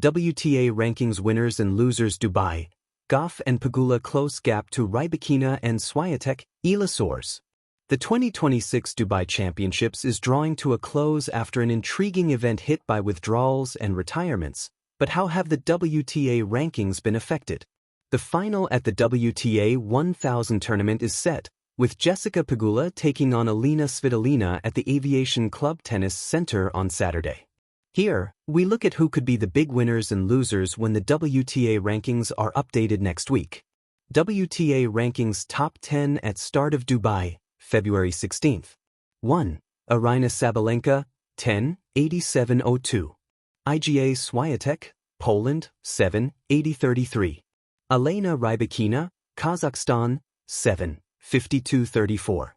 WTA rankings winners and losers Dubai, Gauff and Pegula close gap to Rybakina and Swiatek, Eala Soars. The 2026 Dubai Championships is drawing to a close after an intriguing event hit by withdrawals and retirements, but how have the WTA rankings been affected? The final at the WTA 1000 tournament is set, with Jessica Pegula taking on Elena Svitolina at the Aviation Club Tennis Center on Saturday. Here, we look at who could be the big winners and losers when the WTA rankings are updated next week. WTA rankings top 10 at start of Dubai, February 16th. 1. Aryna Sabalenka, 10, 87.02. Iga Swiatek, Poland, 7, 80.33. Elena Rybakina, Kazakhstan, 7, 52.34.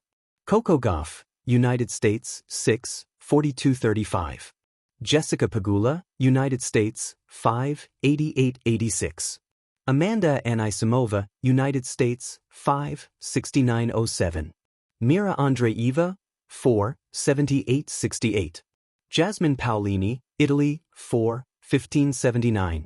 Coco Gauff, United States, 6, 42.35. Jessica Pegula, United States, 5, 88.86. Amanda Anisimova, United States, 5, 69.07. Mira Andreeva, 4, 78.68. Jasmine Paolini, Italy, 4, 15.79.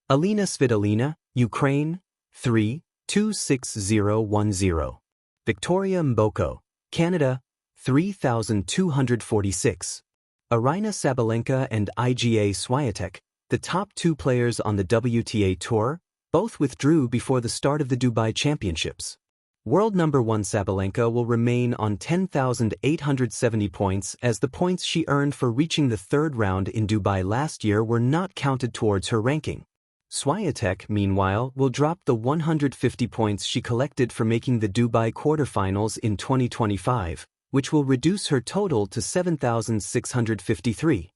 Elena Svitolina, Ukraine, 3, 26010. Victoria Mboko, Canada, 3246. Aryna Sabalenka and Iga Swiatek, the top two players on the WTA Tour, both withdrew before the start of the Dubai Championships. World number 1 Sabalenka will remain on 10,870 points as the points she earned for reaching the third round in Dubai last year were not counted towards her ranking. Swiatek, meanwhile, will drop the 150 points she collected for making the Dubai quarterfinals in 2025, which will reduce her total to 7,653.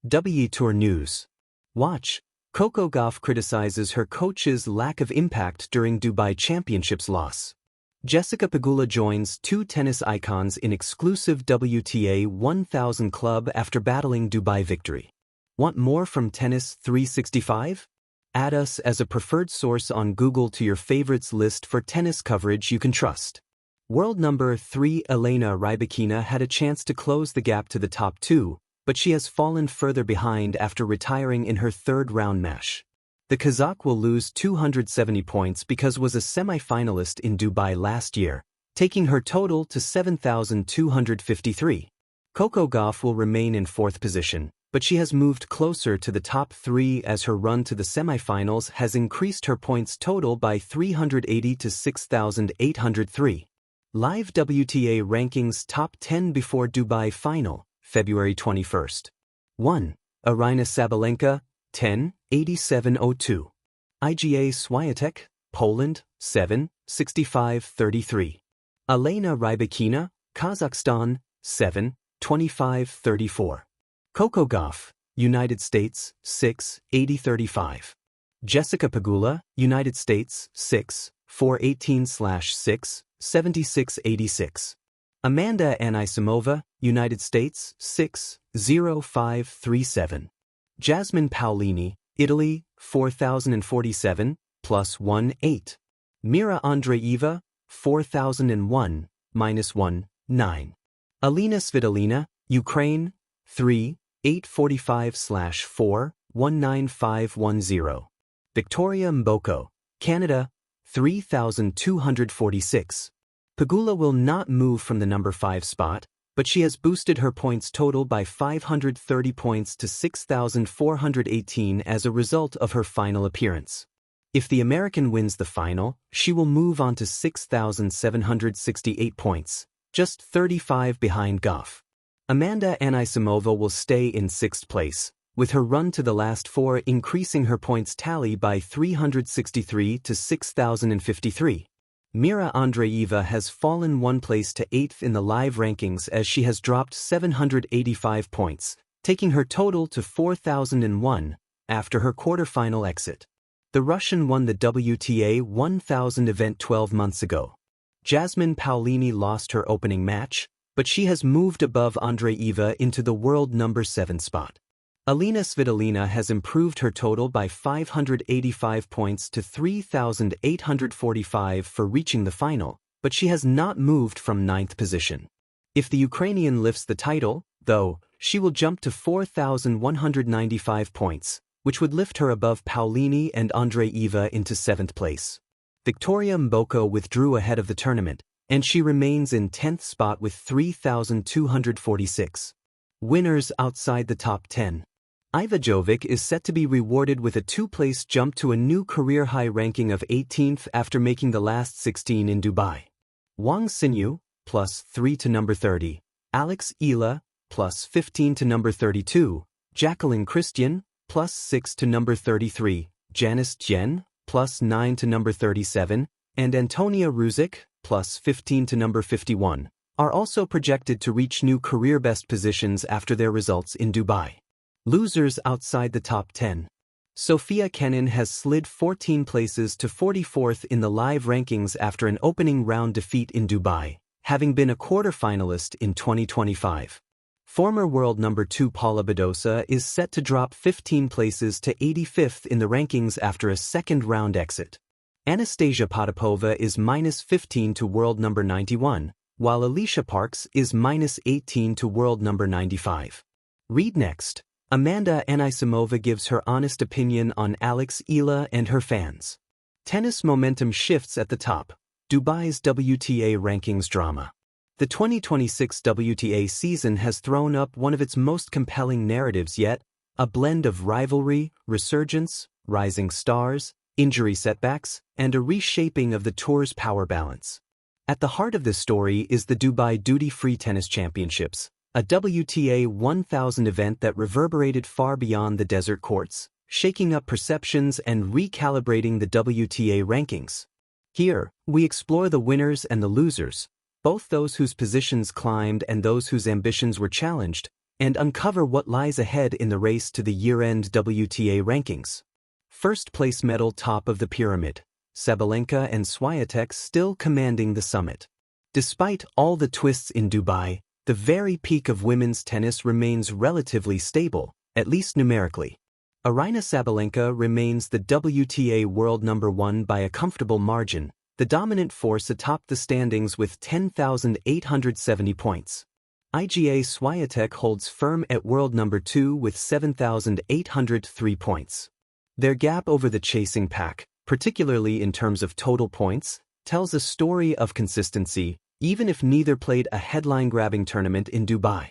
WTA Tour News. Watch. Coco Gauff criticizes her coach's lack of impact during Dubai Championships loss. Jessica Pegula joins two tennis icons in exclusive WTA 1000 club after battling Dubai victory. Want more from Tennis 365? Add us as a preferred source on Google to your favorites list for tennis coverage you can trust. World number 3 Elena Rybakina had a chance to close the gap to the top two, but she has fallen further behind after retiring in her third-round match. The Kazakh will lose 270 points because was a semi-finalist in Dubai last year, taking her total to 7,253. Coco Gauff will remain in fourth position, but she has moved closer to the top three as her run to the semi-finals has increased her points total by 380 to 6,803. Live WTA rankings top 10 before Dubai final, February 21st. 1. Aryna Sabalenka, 10, 87.02. Iga Swiatek, Poland, 7, 65.33. Elena Rybakina, Kazakhstan, 7, 25.34. Coco Gauff, United States, 6, 80.35. Jessica Pegula, United States, 6, 418/6, 76.86. Amanda Anisimova, United States, 6, 0537. Jasmine Paolini, Italy, 4047, +1, Mira Andreeva, 4001, -1, 9. Elena Svitolina, Ukraine, 3, 845/4, 19510. Victoria Mboko, Canada, 3246. Pegula will not move from the number 5 spot, but she has boosted her points total by 530 points to 6,418 as a result of her final appearance. If the American wins the final, she will move on to 6,768 points, just 35 behind Gauff. Amanda Anisimova will stay in 6th place, with her run to the last 4 increasing her points tally by 363 to 6,053. Mira Andreeva has fallen 1 place to 8th in the live rankings as she has dropped 785 points, taking her total to 4,001 after her quarterfinal exit. The Russian won the WTA 1000 event 12 months ago. Jasmine Paolini lost her opening match, but she has moved above Andreeva into the world number 7 spot. Elena Svitolina has improved her total by 585 points to 3,845 for reaching the final, but she has not moved from 9th position. If the Ukrainian lifts the title, though, she will jump to 4,195 points, which would lift her above Paulini and Andreeva into 7th place. Victoria Mboko withdrew ahead of the tournament, and she remains in 10th spot with 3,246 winners outside the top 10. Iva Jovic is set to be rewarded with a 2-place jump to a new career-high ranking of 18th after making the last 16 in Dubai. Wang Xinyu, +3 to number 30, Alex Eala, +15 to number 32, Jacqueline Christian, +6 to number 33, Janice Jen, +9 to number 37, and Antonia Ruzic, +15 to number 51, are also projected to reach new career best positions after their results in Dubai. Losers outside the top 10. Sofia Kenin has slid 14 places to 44th in the live rankings after an opening round defeat in Dubai, having been a quarter-finalist in 2025. Former world number 2 Paula Badosa is set to drop 15 places to 85th in the rankings after a second-round exit. Anastasia Potapova is -15 to world number 91, while Alicia Parks is -18 to world number 95. Read next. Amanda Anisimova gives her honest opinion on Alex Eala and her fans. Tennis momentum shifts at the top. Dubai's WTA rankings drama. The 2026 WTA season has thrown up one of its most compelling narratives yet, a blend of rivalry, resurgence, rising stars, injury setbacks, and a reshaping of the tour's power balance. At the heart of this story is the Dubai Duty-Free Tennis Championships, a WTA 1000 event that reverberated far beyond the desert courts, shaking up perceptions and recalibrating the WTA rankings. Here, we explore the winners and the losers, both those whose positions climbed and those whose ambitions were challenged, and uncover what lies ahead in the race to the year-end WTA rankings. First place medal top of the pyramid, Sabalenka and Swiatek still commanding the summit. Despite all the twists in Dubai, the very peak of women's tennis remains relatively stable, at least numerically. Aryna Sabalenka remains the WTA world number 1 by a comfortable margin, the dominant force atop the standings with 10,870 points. Iga Swiatek holds firm at world number 2 with 7,803 points. Their gap over the chasing pack, particularly in terms of total points, tells a story of consistency, even if neither played a headline-grabbing tournament in Dubai.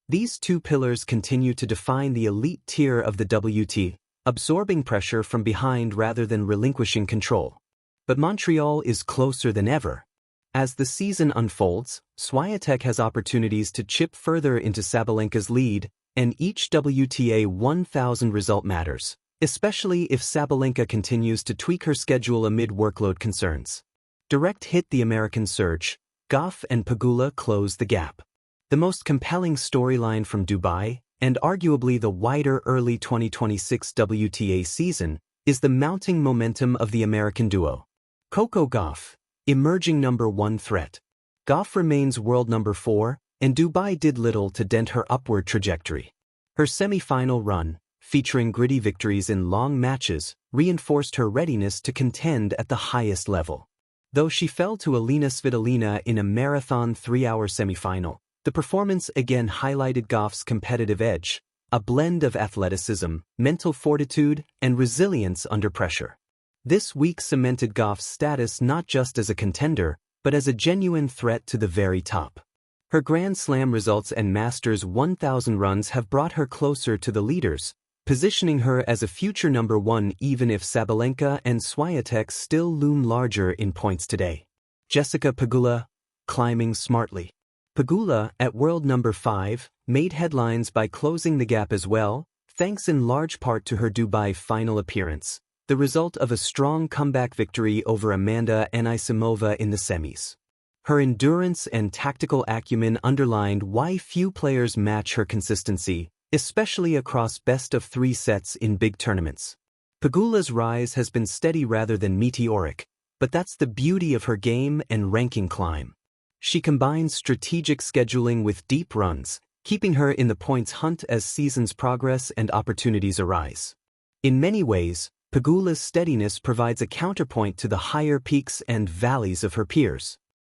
These two pillars continue to define the elite tier of the WTA, absorbing pressure from behind rather than relinquishing control. But Montreal is closer than ever. As the season unfolds, Swiatek has opportunities to chip further into Sabalenka's lead, and each WTA 1000 result matters, especially if Sabalenka continues to tweak her schedule amid workload concerns. Direct hit the American surge. Gauff and Pegula close the gap. The most compelling storyline from Dubai, and arguably the wider early 2026 WTA season, is the mounting momentum of the American duo. Coco Gauff, emerging number 1 threat. Gauff remains world number 4, and Dubai did little to dent her upward trajectory. Her semi-final run, featuring gritty victories in long matches, reinforced her readiness to contend at the highest level. Though she fell to Alina Svitolina in a marathon 3-hour semifinal, the performance again highlighted Gauff's competitive edge, a blend of athleticism, mental fortitude, and resilience under pressure. This week cemented Gauff's status not just as a contender, but as a genuine threat to the very top. Her Grand Slam results and Masters 1000 runs have brought her closer to the leaders, positioning her as a future number 1 even if Sabalenka and Swiatek still loom larger in points today. Jessica Pegula, climbing smartly. Pegula, at world number 5, made headlines by closing the gap as well, thanks in large part to her Dubai final appearance, the result of a strong comeback victory over Amanda Anisimova in the semis. Her endurance and tactical acumen underlined why few players match her consistency, especially across best-of-3 sets in big tournaments. Pegula's rise has been steady rather than meteoric, but that's the beauty of her game and ranking climb. She combines strategic scheduling with deep runs, keeping her in the points hunt as seasons progress and opportunities arise. In many ways, Pegula's steadiness provides a counterpoint to the higher peaks and valleys of her peers.